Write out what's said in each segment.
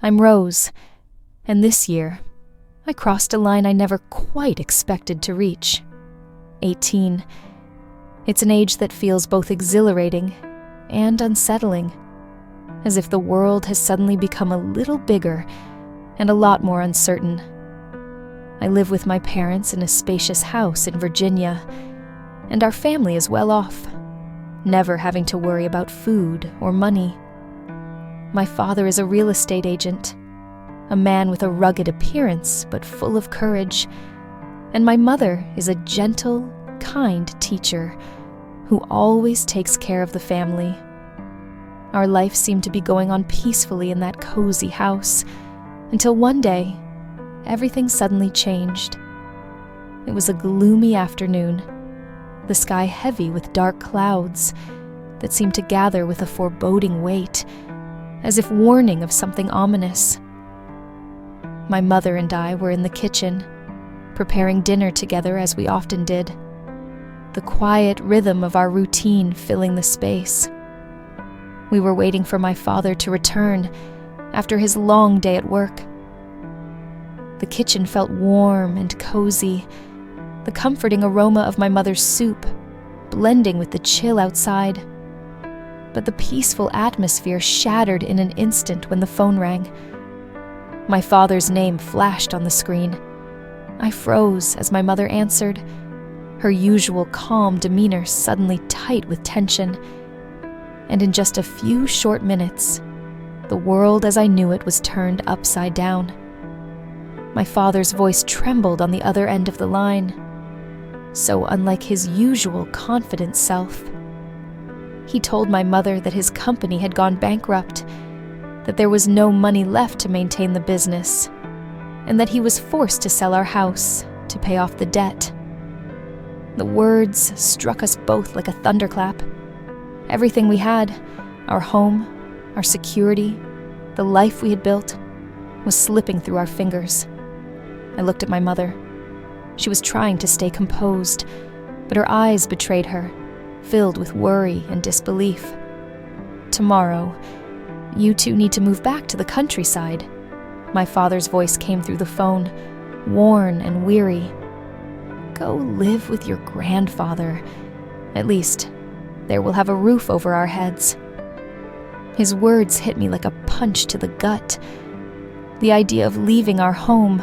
I'm Rose, and this year, I crossed a line I never quite expected to reach. 18. It's an age that feels both exhilarating and unsettling, as if the world has suddenly become a little bigger and a lot more uncertain. I live with my parents in a spacious house in Virginia, and our family is well off, never having to worry about food or money. My father is a real estate agent, a man with a rugged appearance but full of courage, and my mother is a gentle, kind teacher who always takes care of the family. Our life seemed to be going on peacefully in that cozy house, until one day, everything suddenly changed. It was a gloomy afternoon, the sky heavy with dark clouds that seemed to gather with a foreboding weight, as if warning of something ominous. My mother and I were in the kitchen, preparing dinner together as we often did, the quiet rhythm of our routine filling the space. We were waiting for my father to return after his long day at work. The kitchen felt warm and cozy, the comforting aroma of my mother's soup blending with the chill outside. But the peaceful atmosphere shattered in an instant when the phone rang. My father's name flashed on the screen. I froze as my mother answered, her usual calm demeanor suddenly tight with tension. And in just a few short minutes, the world as I knew it was turned upside down. My father's voice trembled on the other end of the line, so unlike his usual confident self. He told my mother that his company had gone bankrupt, that there was no money left to maintain the business, and that he was forced to sell our house to pay off the debt. The words struck us both like a thunderclap. Everything we had, our home, our security, the life we had built, was slipping through our fingers. I looked at my mother. She was trying to stay composed, but her eyes betrayed her, filled with worry and disbelief. "Tomorrow, you two need to move back to the countryside." My father's voice came through the phone, worn and weary. "Go live with your grandfather. At least, there we'll have a roof over our heads." His words hit me like a punch to the gut. The idea of leaving our home,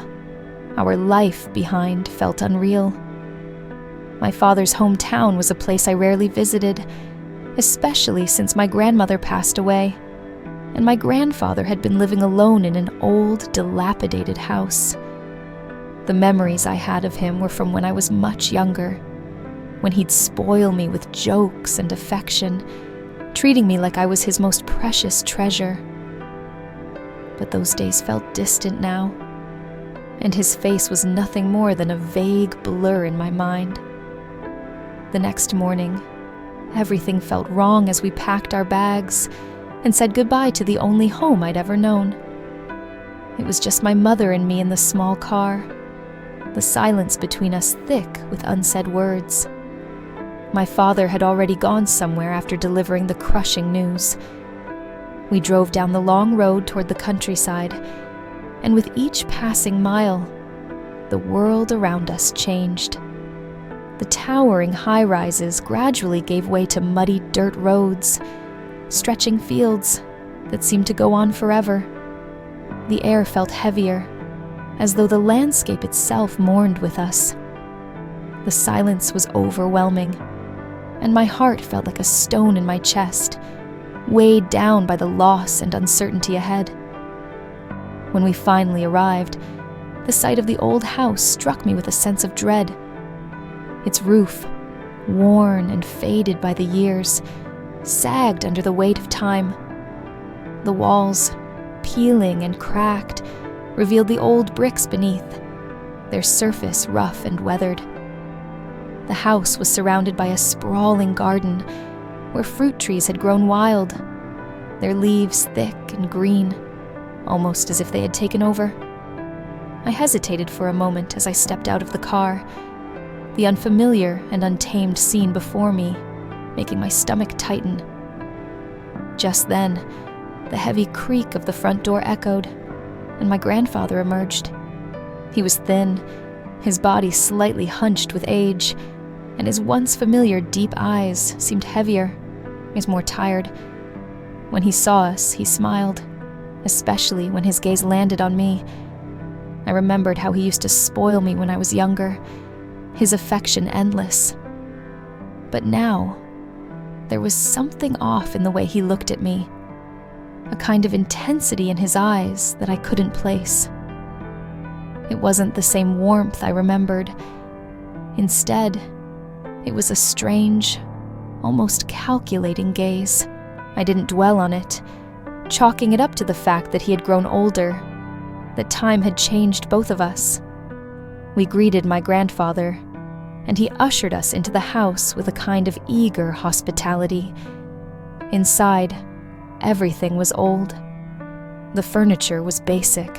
our life behind, felt unreal. My father's hometown was a place I rarely visited, especially since my grandmother passed away, and my grandfather had been living alone in an old, dilapidated house. The memories I had of him were from when I was much younger, when he'd spoil me with jokes and affection, treating me like I was his most precious treasure. But those days felt distant now, and his face was nothing more than a vague blur in my mind. The next morning, everything felt wrong as we packed our bags and said goodbye to the only home I'd ever known. It was just my mother and me in the small car, the silence between us thick with unsaid words. My father had already gone somewhere after delivering the crushing news. We drove down the long road toward the countryside, and with each passing mile, the world around us changed. The towering high-rises gradually gave way to muddy dirt roads, stretching fields that seemed to go on forever. The air felt heavier, as though the landscape itself mourned with us. The silence was overwhelming, and my heart felt like a stone in my chest, weighed down by the loss and uncertainty ahead. When we finally arrived, the sight of the old house struck me with a sense of dread. Its roof, worn and faded by the years, sagged under the weight of time. The walls, peeling and cracked, revealed the old bricks beneath, their surface rough and weathered. The house was surrounded by a sprawling garden where fruit trees had grown wild, their leaves thick and green, almost as if they had taken over. I hesitated for a moment as I stepped out of the car, the unfamiliar and untamed scene before me making my stomach tighten. Just then, the heavy creak of the front door echoed, and my grandfather emerged. He was thin, his body slightly hunched with age, and his once familiar deep eyes seemed heavier, he was more tired. When he saw us, he smiled, especially when his gaze landed on me. I remembered how he used to spoil me when I was younger, his affection endless. But now, there was something off in the way he looked at me, a kind of intensity in his eyes that I couldn't place. It wasn't the same warmth I remembered. Instead, it was a strange, almost calculating gaze. I didn't dwell on it, chalking it up to the fact that he had grown older, that time had changed both of us. We greeted my grandfather, and he ushered us into the house with a kind of eager hospitality. Inside, everything was old. The furniture was basic,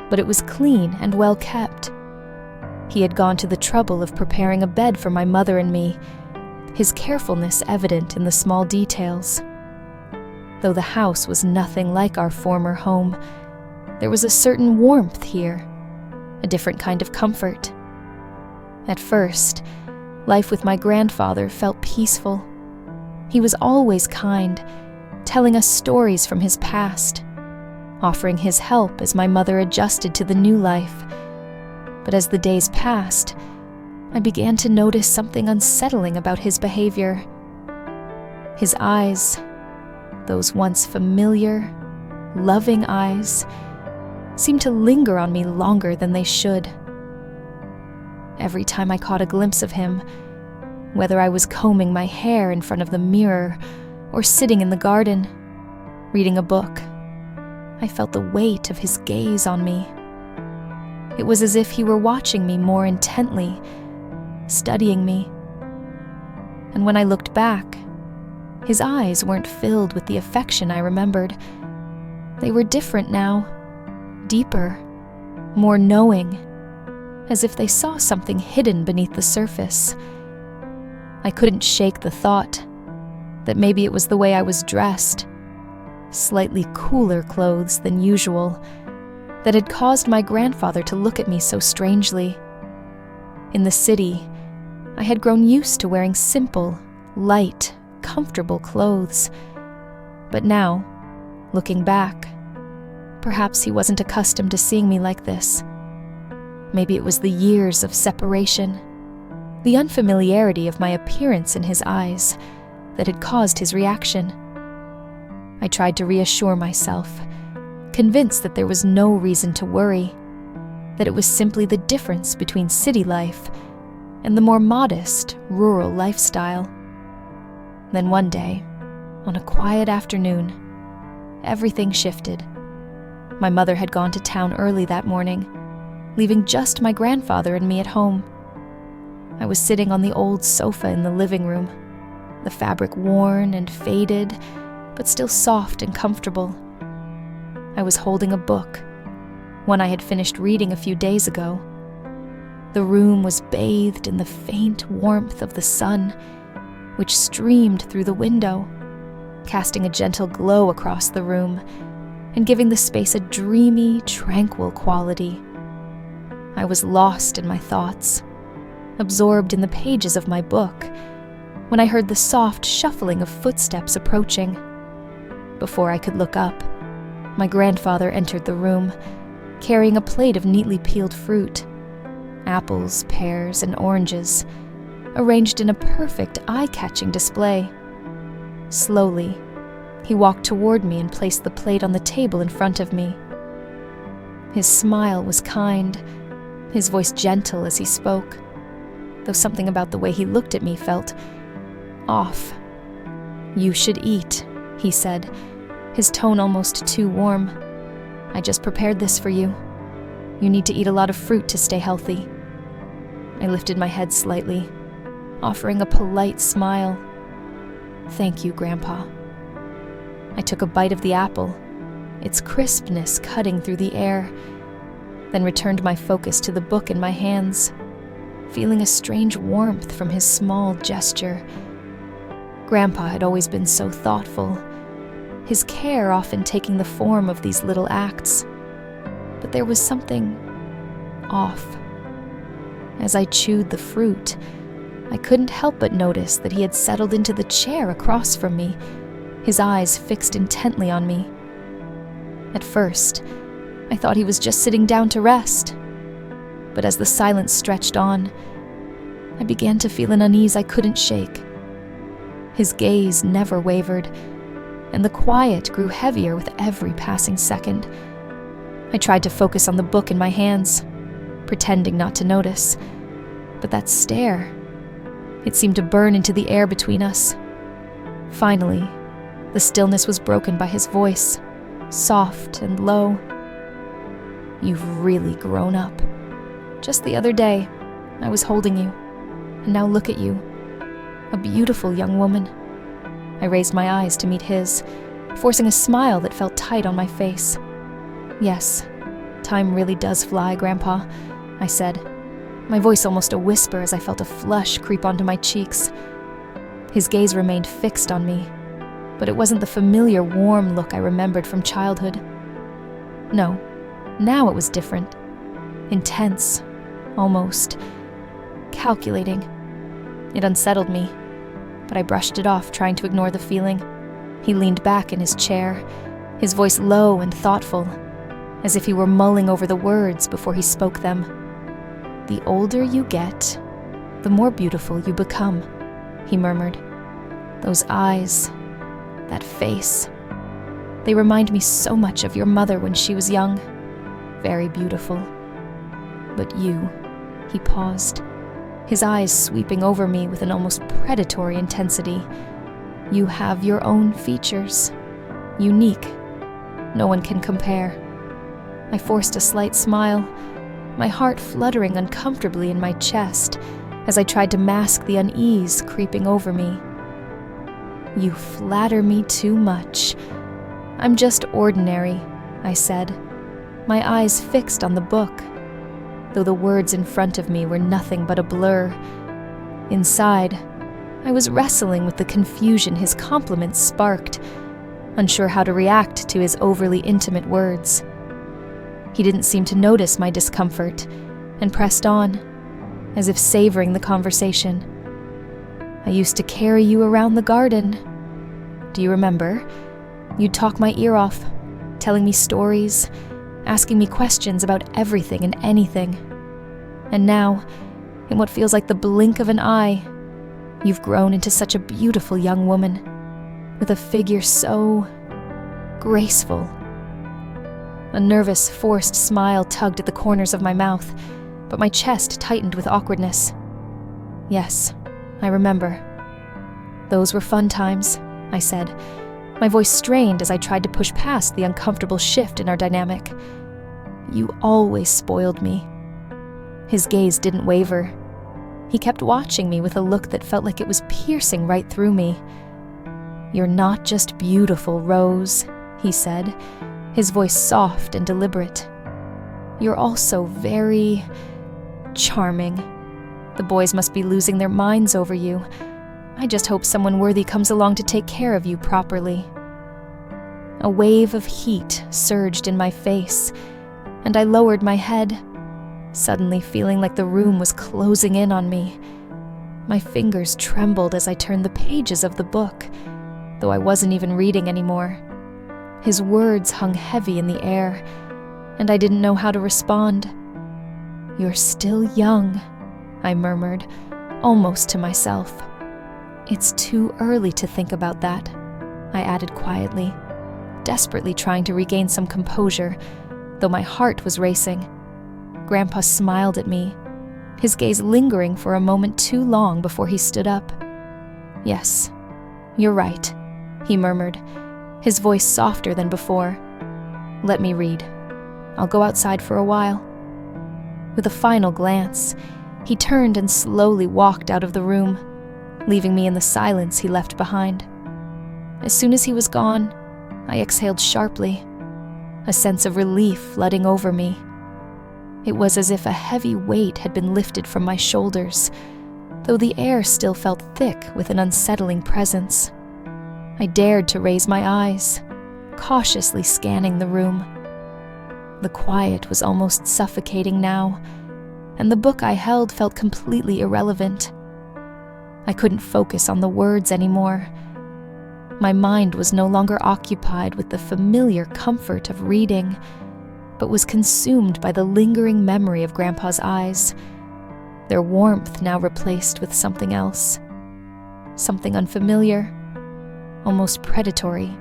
but it was clean and well kept. He had gone to the trouble of preparing a bed for my mother and me, his carefulness evident in the small details. Though the house was nothing like our former home, there was a certain warmth here, a different kind of comfort. At first, life with my grandfather felt peaceful. He was always kind, telling us stories from his past, offering his help as my mother adjusted to the new life. But as the days passed, I began to notice something unsettling about his behavior. His eyes, those once familiar, loving eyes, seemed to linger on me longer than they should. Every time I caught a glimpse of him, whether I was combing my hair in front of the mirror or sitting in the garden, reading a book, I felt the weight of his gaze on me. It was as if he were watching me more intently, studying me. And when I looked back, his eyes weren't filled with the affection I remembered. They were different now, deeper, more knowing, as if they saw something hidden beneath the surface. I couldn't shake the thought that maybe it was the way I was dressed, slightly cooler clothes than usual, that had caused my grandfather to look at me so strangely. In the city, I had grown used to wearing simple, light, comfortable clothes. But now, looking back, perhaps he wasn't accustomed to seeing me like this. Maybe it was the years of separation, the unfamiliarity of my appearance in his eyes, that had caused his reaction. I tried to reassure myself, convinced that there was no reason to worry, that it was simply the difference between city life and the more modest, rural lifestyle. Then one day, on a quiet afternoon, everything shifted. My mother had gone to town early that morning, leaving just my grandfather and me at home. I was sitting on the old sofa in the living room, the fabric worn and faded, but still soft and comfortable. I was holding a book, one I had finished reading a few days ago. The room was bathed in the faint warmth of the sun, which streamed through the window, casting a gentle glow across the room and giving the space a dreamy, tranquil quality. I was lost in my thoughts, absorbed in the pages of my book, when I heard the soft shuffling of footsteps approaching. Before I could look up, my grandfather entered the room, carrying a plate of neatly peeled fruit, apples, pears, and oranges, arranged in a perfect eye-catching display. Slowly, he walked toward me and placed the plate on the table in front of me. His smile was kind, his voice gentle as he spoke, though something about the way he looked at me felt off. "You should eat," he said, his tone almost too warm. "I just prepared this for you. You need to eat a lot of fruit to stay healthy." I lifted my head slightly, offering a polite smile. "Thank you, Grandpa." I took a bite of the apple, its crispness cutting through the air, then returned my focus to the book in my hands, feeling a strange warmth from his small gesture. Grandpa had always been so thoughtful, his care often taking the form of these little acts. but there was something off. As I chewed the fruit, I couldn't help but notice that he had settled into the chair across from me, his eyes fixed intently on me. At first, I thought he was just sitting down to rest, but as the silence stretched on, I began to feel an unease I couldn't shake. His gaze never wavered, and the quiet grew heavier with every passing second. I tried to focus on the book in my hands, pretending not to notice, but that stare, it seemed to burn into the air between us. Finally, the stillness was broken by his voice, soft and low. "You've really grown up. Just the other day, I was holding you, and now look at you, a beautiful young woman." I raised my eyes to meet his, forcing a smile that felt tight on my face. "Yes, time really does fly, Grandpa," I said, my voice almost a whisper as I felt a flush creep onto my cheeks. His gaze remained fixed on me, but it wasn't the familiar warm look I remembered from childhood. No, now it was different. Intense, almost calculating. It unsettled me, but I brushed it off, trying to ignore the feeling. He leaned back in his chair, his voice low and thoughtful, as if he were mulling over the words before he spoke them. "The older you get, the more beautiful you become," he murmured. "Those eyes, that face, they remind me so much of your mother when she was young. Very beautiful. But you," he paused, his eyes sweeping over me with an almost predatory intensity. "You have your own features, unique. No one can compare." I forced a slight smile, my heart fluttering uncomfortably in my chest as I tried to mask the unease creeping over me. "You flatter me too much. I'm just ordinary," I said, my eyes fixed on the book, though the words in front of me were nothing but a blur. Inside, I was wrestling with the confusion his compliments sparked, unsure how to react to his overly intimate words. He didn't seem to notice my discomfort and pressed on, as if savoring the conversation. "I used to carry you around the garden. Do you remember? You'd talk my ear off, telling me stories, asking me questions about everything and anything. And now, in what feels like the blink of an eye, you've grown into such a beautiful young woman, with a figure so graceful." A nervous, forced smile tugged at the corners of my mouth, but my chest tightened with awkwardness. "Yes, I remember. Those were fun times," I said, my voice strained as I tried to push past the uncomfortable shift in our dynamic. "You always spoiled me." His gaze didn't waver. He kept watching me with a look that felt like it was piercing right through me. "You're not just beautiful, Rose," he said, his voice soft and deliberate. "You're also very charming. The boys must be losing their minds over you. I just hope someone worthy comes along to take care of you properly." A wave of heat surged in my face, and I lowered my head, suddenly feeling like the room was closing in on me. My fingers trembled as I turned the pages of the book, though I wasn't even reading anymore. His words hung heavy in the air, and I didn't know how to respond. "You're still young," I murmured, almost to myself. "It's too early to think about that," I added quietly, desperately trying to regain some composure, though my heart was racing. Grandpa smiled at me, his gaze lingering for a moment too long before he stood up. "Yes, you're right," he murmured, his voice softer than before. "Let me read. I'll go outside for a while." With a final glance, he turned and slowly walked out of the room, leaving me in the silence he left behind. As soon as he was gone, I exhaled sharply, a sense of relief flooding over me. It was as if a heavy weight had been lifted from my shoulders, though the air still felt thick with an unsettling presence. I dared to raise my eyes, cautiously scanning the room. The quiet was almost suffocating now, and the book I held felt completely irrelevant. I couldn't focus on the words anymore. My mind was no longer occupied with the familiar comfort of reading, but was consumed by the lingering memory of Grandpa's eyes, their warmth now replaced with something else. Something unfamiliar, almost predatory.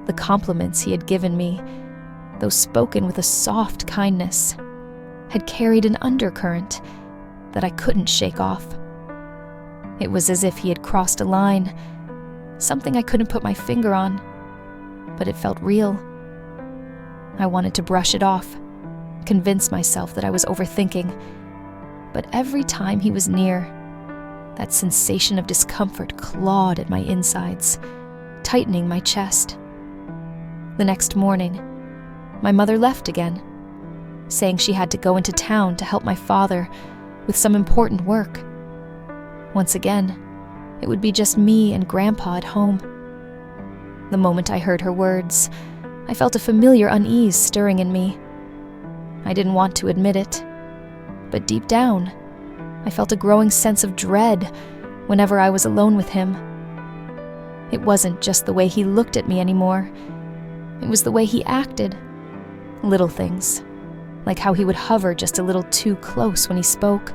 The compliments he had given me, though spoken with a soft kindness, had carried an undercurrent that I couldn't shake off. It was as if he had crossed a line, something I couldn't put my finger on, but it felt real. I wanted to brush it off, convince myself that I was overthinking, but every time he was near, that sensation of discomfort clawed at my insides, tightening my chest. The next morning, my mother left again, saying she had to go into town to help my father with some important work. Once again, it would be just me and Grandpa at home. The moment I heard her words, I felt a familiar unease stirring in me. I didn't want to admit it, but deep down, I felt a growing sense of dread whenever I was alone with him. It wasn't just the way he looked at me anymore. It was the way he acted. Little things, like how he would hover just a little too close when he spoke,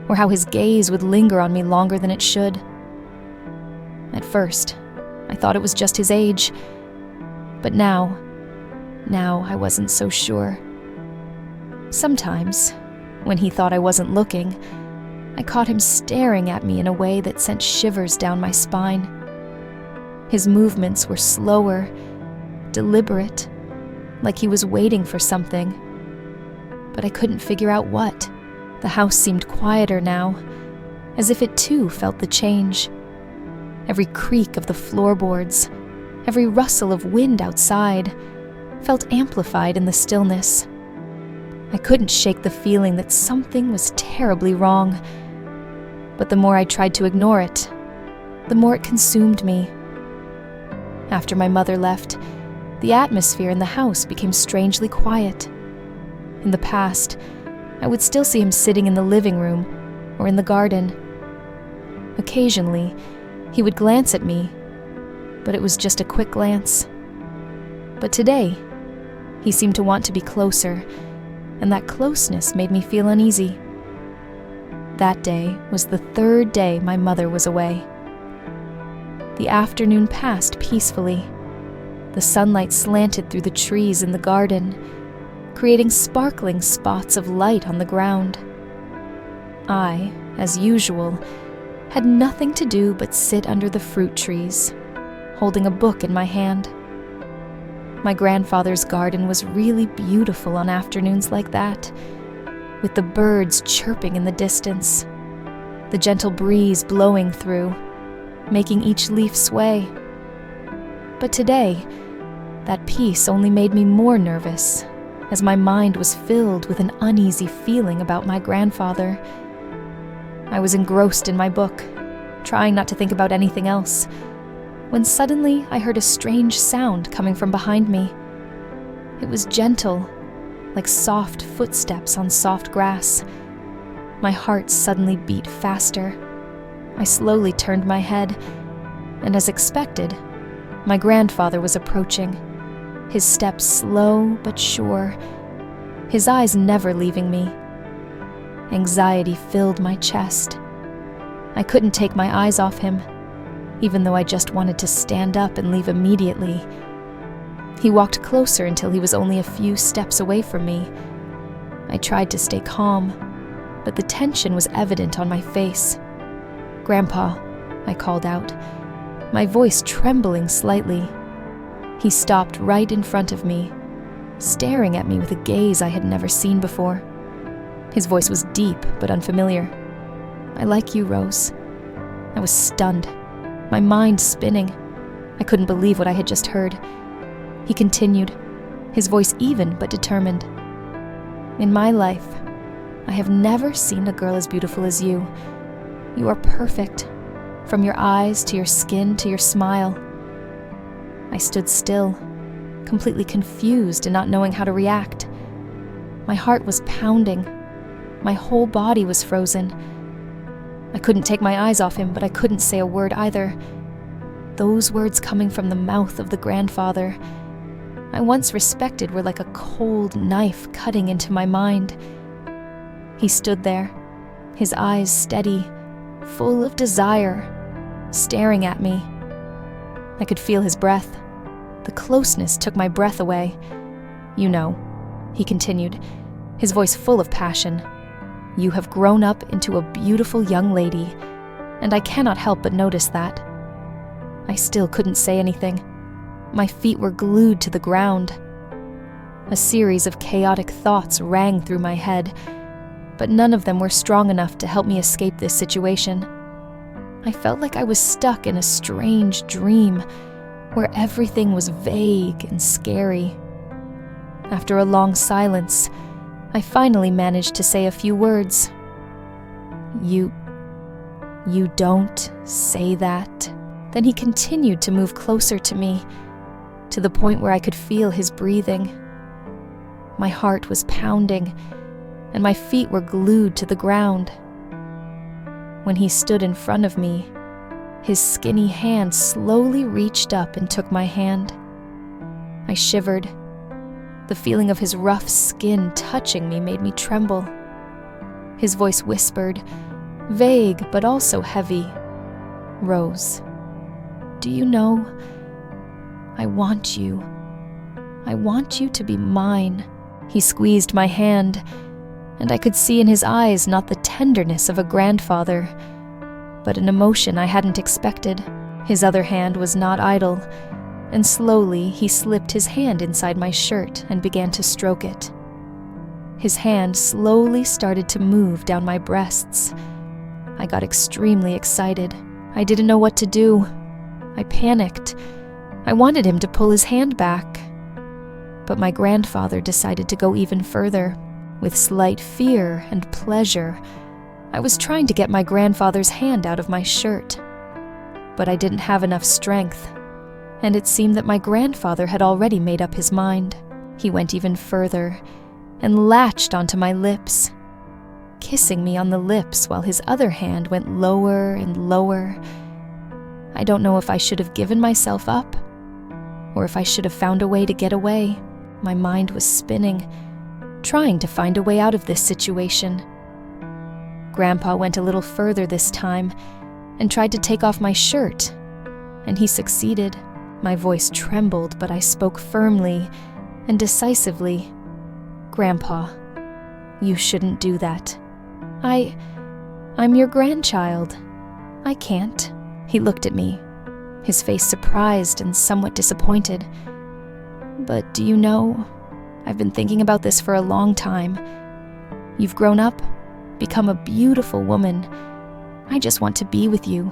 or how his gaze would linger on me longer than it should. At first, I thought it was just his age, but now I wasn't so sure. Sometimes, when he thought I wasn't looking, I caught him staring at me in a way that sent shivers down my spine. His movements were slower, deliberate, like he was waiting for something, but I couldn't figure out what. The house seemed quieter now, as if it too felt the change. Every creak of the floorboards, every rustle of wind outside, felt amplified in the stillness. I couldn't shake the feeling that something was terribly wrong, but the more I tried to ignore it, the more it consumed me. After my mother left, the atmosphere in the house became strangely quiet. In the past, I would still see him sitting in the living room or in the garden. Occasionally, he would glance at me, but it was just a quick glance. But today, he seemed to want to be closer, and that closeness made me feel uneasy. That day was the third day my mother was away. The afternoon passed peacefully. The sunlight slanted through the trees in the garden, creating sparkling spots of light on the ground. I, as usual, had nothing to do but sit under the fruit trees, holding a book in my hand. My grandfather's garden was really beautiful on afternoons like that, with the birds chirping in the distance, the gentle breeze blowing through, making each leaf sway. But today, that peace only made me more nervous, as my mind was filled with an uneasy feeling about my grandfather. I was engrossed in my book, trying not to think about anything else, when suddenly I heard a strange sound coming from behind me. It was gentle, like soft footsteps on soft grass. My heart suddenly beat faster. I slowly turned my head, and as expected, my grandfather was approaching, his steps slow but sure, his eyes never leaving me. Anxiety filled my chest. I couldn't take my eyes off him, even though I just wanted to stand up and leave immediately. He walked closer until he was only a few steps away from me. I tried to stay calm, but the tension was evident on my face. "Grandpa," I called out, my voice trembling slightly. He stopped right in front of me, staring at me with a gaze I had never seen before. His voice was deep but unfamiliar. "I like you, Rose." I was stunned, my mind spinning. I couldn't believe what I had just heard. He continued, his voice even but determined. "In my life, I have never seen a girl as beautiful as you. You are perfect, from your eyes to your skin to your smile." I stood still, completely confused and not knowing how to react. My heart was pounding. My whole body was frozen. I couldn't take my eyes off him, but I couldn't say a word either. Those words coming from the mouth of the grandfather I once respected were like a cold knife cutting into my mind. He stood there, his eyes steady, full of desire, staring at me. I could feel his breath. The closeness took my breath away. "You know," he continued, his voice full of passion, "you have grown up into a beautiful young lady, and I cannot help but notice that." I still couldn't say anything. My feet were glued to the ground. A series of chaotic thoughts rang through my head, but none of them were strong enough to help me escape this situation. I felt like I was stuck in a strange dream where everything was vague and scary. After a long silence, I finally managed to say a few words. You don't say that." Then he continued to move closer to me, to the point where I could feel his breathing. My heart was pounding, and my feet were glued to the ground. When he stood in front of me, his skinny hand slowly reached up and took my hand. I shivered. The feeling of his rough skin touching me made me tremble. His voice whispered, vague but also heavy, "Rose, do you know, I want you. I want you to be mine." He squeezed my hand, and I could see in his eyes not the tenderness of a grandfather, but an emotion I hadn't expected. His other hand was not idle, and slowly he slipped his hand inside my shirt and began to stroke it. His hand slowly started to move down my breasts. I got extremely excited. I didn't know what to do. I panicked. I wanted him to pull his hand back. But my grandfather decided to go even further. With slight fear and pleasure, I was trying to get my grandfather's hand out of my shirt. But I didn't have enough strength, and it seemed that my grandfather had already made up his mind. He went even further and latched onto my lips, kissing me on the lips while his other hand went lower and lower. I don't know if I should have given myself up, or if I should have found a way to get away. My mind was spinning, trying to find a way out of this situation. Grandpa went a little further this time and tried to take off my shirt, and he succeeded. My voice trembled, but I spoke firmly and decisively. "Grandpa, you shouldn't do that. I'm your grandchild. I can't." He looked at me, his face surprised and somewhat disappointed. "But do you know, I've been thinking about this for a long time. You've grown up, become a beautiful woman. I just want to be with you,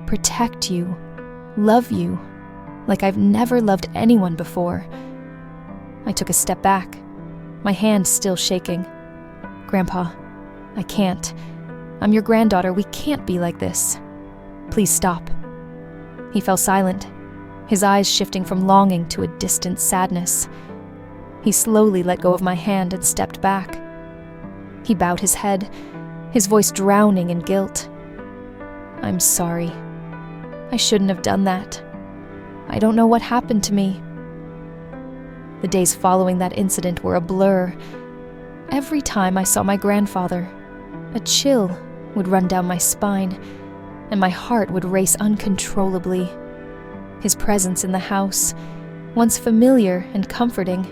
protect you, love you, like I've never loved anyone before." I took a step back, my hand still shaking. "Grandpa, I can't. I'm your granddaughter. We can't be like this. Please stop." He fell silent, his eyes shifting from longing to a distant sadness. He slowly let go of my hand and stepped back. He bowed his head, his voice drowning in guilt. "I'm sorry. I shouldn't have done that. I don't know what happened to me." The days following that incident were a blur. Every time I saw my grandfather, a chill would run down my spine, and my heart would race uncontrollably. His presence in the house, once familiar and comforting,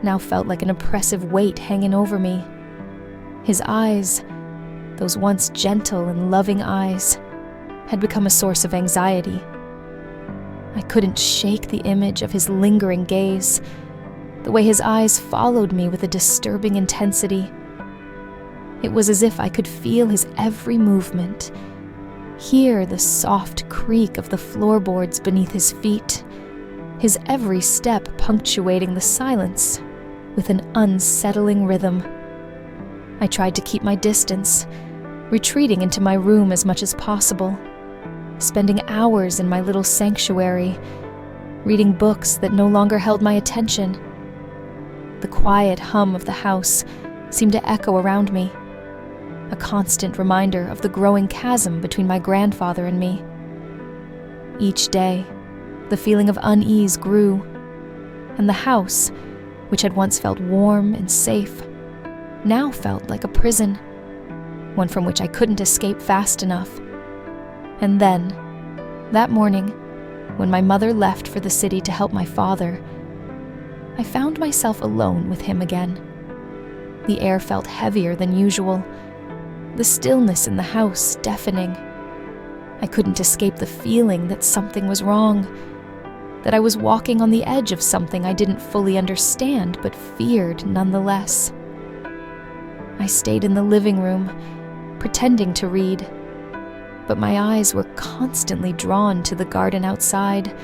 now felt like an oppressive weight hanging over me. His eyes, those once gentle and loving eyes, had become a source of anxiety. I couldn't shake the image of his lingering gaze, the way his eyes followed me with a disturbing intensity. It was as if I could feel his every movement, hear the soft creak of the floorboards beneath his feet, his every step punctuating the silence with an unsettling rhythm. I tried to keep my distance, retreating into my room as much as possible, spending hours in my little sanctuary, reading books that no longer held my attention. The quiet hum of the house seemed to echo around me, a constant reminder of the growing chasm between my grandfather and me. Each day, the feeling of unease grew, and the house, which had once felt warm and safe, now felt like a prison, one from which I couldn't escape fast enough. And then, that morning, when my mother left for the city to help my father, I found myself alone with him again. The air felt heavier than usual, the stillness in the house deafening. I couldn't escape the feeling that something was wrong, that I was walking on the edge of something I didn't fully understand but feared nonetheless. I stayed in the living room, pretending to read, but my eyes were constantly drawn to the garden outside,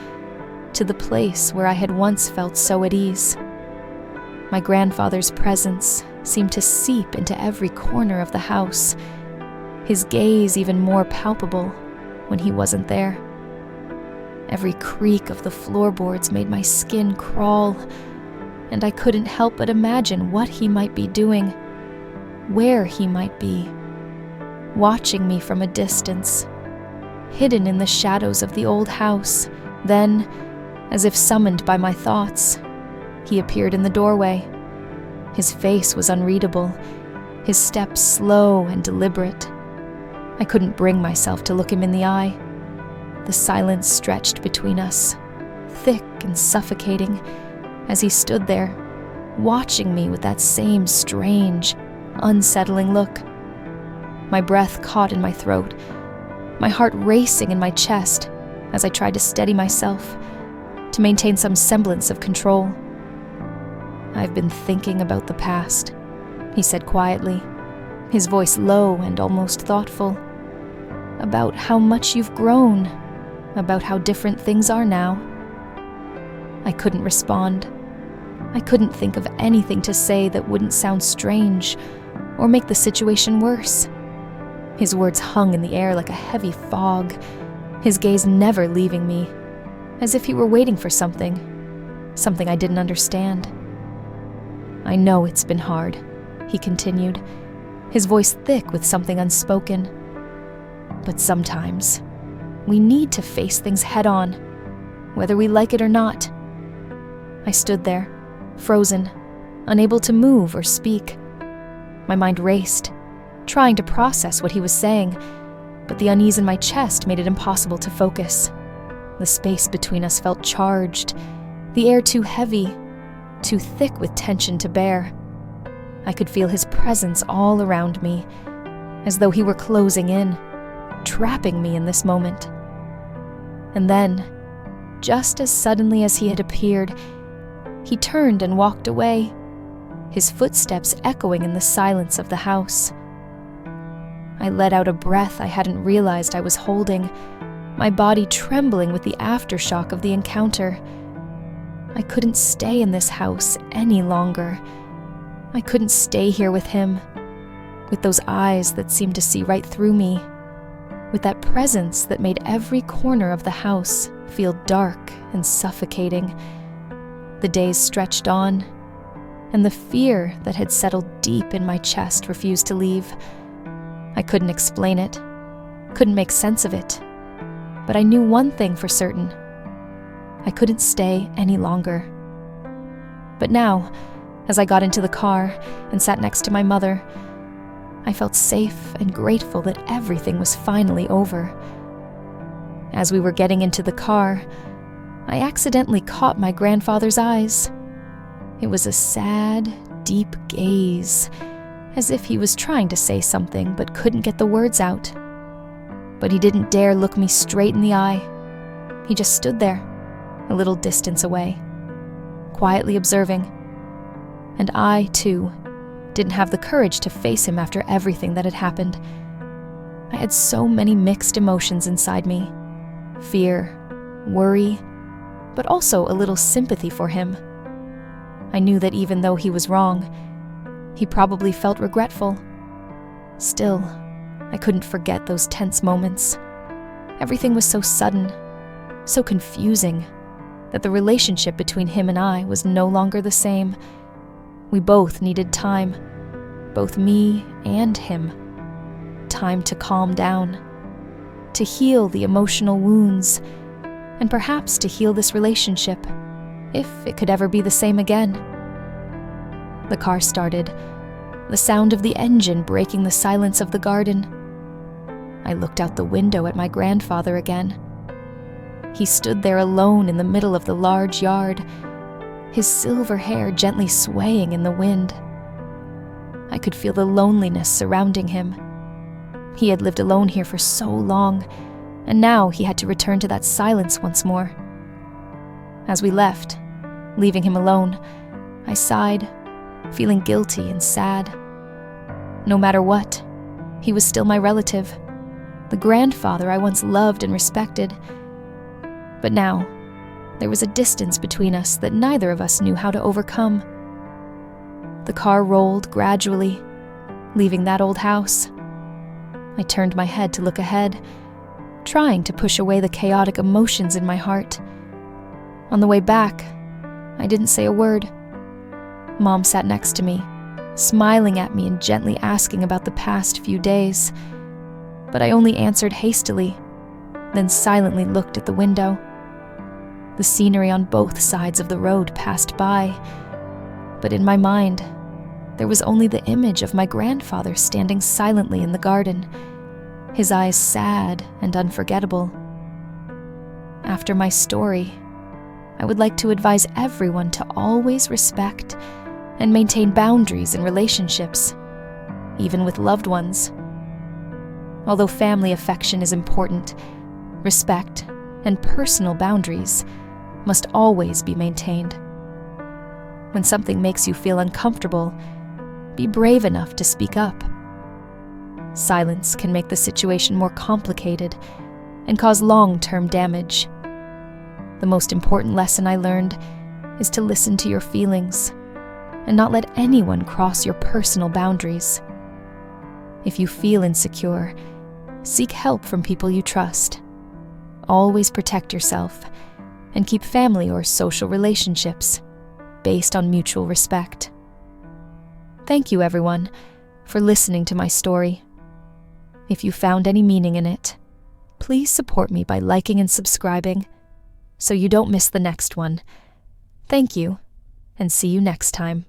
to the place where I had once felt so at ease. My grandfather's presence seemed to seep into every corner of the house, his gaze even more palpable when he wasn't there. Every creak of the floorboards made my skin crawl, and I couldn't help but imagine what he might be doing, where he might be, watching me from a distance, hidden in the shadows of the old house. Then, as if summoned by my thoughts, he appeared in the doorway. His face was unreadable, his steps slow and deliberate. I couldn't bring myself to look him in the eye. The silence stretched between us, thick and suffocating, as he stood there, watching me with that same strange, unsettling look. My breath caught in my throat, my heart racing in my chest as I tried to steady myself, to maintain some semblance of control. "I've been thinking about the past," he said quietly, his voice low and almost thoughtful. "About how much you've grown, about how different things are now." I couldn't respond. I couldn't think of anything to say that wouldn't sound strange or make the situation worse. His words hung in the air like a heavy fog, his gaze never leaving me, as if he were waiting for something I didn't understand. "I know it's been hard," he continued, his voice thick with something unspoken. "But sometimes, we need to face things head-on, whether we like it or not." I stood there, frozen, unable to move or speak. My mind raced, trying to process what he was saying, but the unease in my chest made it impossible to focus. The space between us felt charged, the air too heavy, too thick with tension to bear. I could feel his presence all around me, as though he were closing in, trapping me in this moment. And then, just as suddenly as he had appeared, he turned and walked away, his footsteps echoing in the silence of the house. I let out a breath I hadn't realized I was holding, my body trembling with the aftershock of the encounter. I couldn't stay in this house any longer. I couldn't stay here with him, with those eyes that seemed to see right through me, with that presence that made every corner of the house feel dark and suffocating. The days stretched on, and the fear that had settled deep in my chest refused to leave. I couldn't explain it, couldn't make sense of it, but I knew one thing for certain. I couldn't stay any longer. But now, as I got into the car and sat next to my mother, I felt safe and grateful that everything was finally over. As we were getting into the car, I accidentally caught my grandfather's eyes. It was a sad, deep gaze, as if he was trying to say something but couldn't get the words out. But he didn't dare look me straight in the eye. He just stood there, a little distance away, quietly observing. And I, too, didn't have the courage to face him after everything that had happened. I had so many mixed emotions inside me: fear, worry, but also a little sympathy for him. I knew that even though he was wrong, he probably felt regretful. Still, I couldn't forget those tense moments. Everything was so sudden, so confusing, that the relationship between him and I was no longer the same. We both needed time, both me and him. Time to calm down, to heal the emotional wounds, and perhaps to heal this relationship, if it could ever be the same again. The car started, the sound of the engine breaking the silence of the garden. I looked out the window at my grandfather again. He stood there alone in the middle of the large yard, his silver hair gently swaying in the wind. I could feel the loneliness surrounding him. He had lived alone here for so long, and now he had to return to that silence once more. As we left, leaving him alone, I sighed, feeling guilty and sad. No matter what, he was still my relative, the grandfather I once loved and respected. But now, there was a distance between us that neither of us knew how to overcome. The car rolled gradually, leaving that old house. I turned my head to look ahead, trying to push away the chaotic emotions in my heart. On the way back, I didn't say a word. Mom sat next to me, smiling at me and gently asking about the past few days. But I only answered hastily, then silently looked at the window. The scenery on both sides of the road passed by, but in my mind, there was only the image of my grandfather standing silently in the garden, his eyes sad and unforgettable. After my story, I would like to advise everyone to always respect and maintain boundaries in relationships, even with loved ones. Although family affection is important, respect and personal boundaries must always be maintained. When something makes you feel uncomfortable, be brave enough to speak up. Silence can make the situation more complicated and cause long-term damage. The most important lesson I learned is to listen to your feelings and not let anyone cross your personal boundaries. If you feel insecure, seek help from people you trust. Always protect yourself and keep family or social relationships based on mutual respect. Thank you, everyone, for listening to my story. If you found any meaning in it, please support me by liking and subscribing so you don't miss the next one. Thank you, and see you next time.